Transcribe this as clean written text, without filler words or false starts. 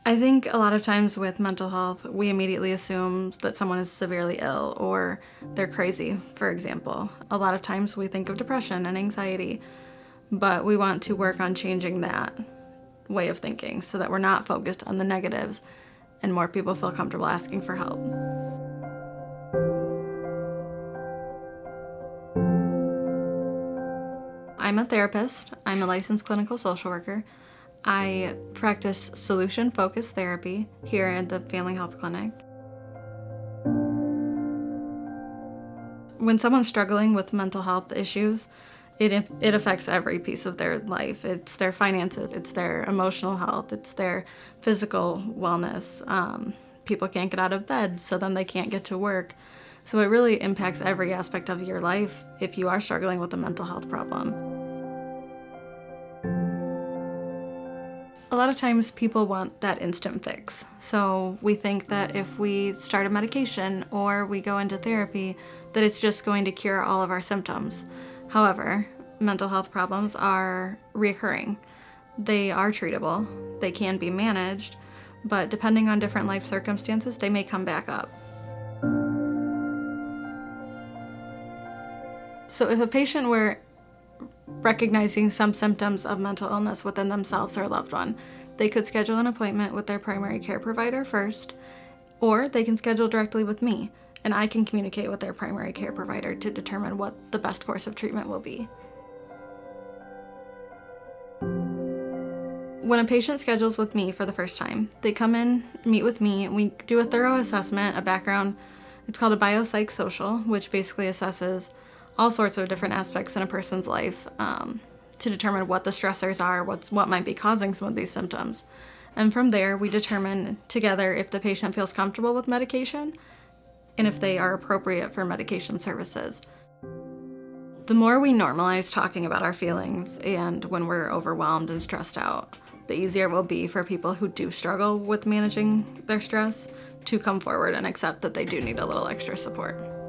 I think a lot of times with mental health, we immediately assume that someone is severely ill or they're crazy, for example. A lot of times we think of depression and anxiety, but we want to work on changing that way of thinking so that we're not focused on the negatives and more people feel comfortable asking for help. I'm a therapist. I'm a licensed clinical social worker. I practice solution-focused therapy here at the Family Health Clinic. When someone's struggling with mental health issues, it affects every piece of their life. It's their finances, it's their emotional health, it's their physical wellness. People can't get out of bed, so then they can't get to work. So it really impacts every aspect of your life if you are struggling with a mental health problem. A lot of times people want that instant fix. So we think that if we start a medication or we go into therapy, that it's just going to cure all of our symptoms. However, mental health problems are recurring. They are treatable, they can be managed, but depending on different life circumstances, they may come back up. So if a patient were recognizing some symptoms of mental illness within themselves or a loved one, they could schedule an appointment with their primary care provider first, or they can schedule directly with me, and I can communicate with their primary care provider to determine what the best course of treatment will be. When a patient schedules with me for the first time, they come in, meet with me, and we do a thorough assessment, a background. It's called a biopsychosocial, which basically assesses all sorts of different aspects in a person's life to determine what the stressors are, what might be causing some of these symptoms. And from there, we determine together if the patient feels comfortable with medication and if they are appropriate for medication services. The more we normalize talking about our feelings and when we're overwhelmed and stressed out, the easier it will be for people who do struggle with managing their stress to come forward and accept that they do need a little extra support.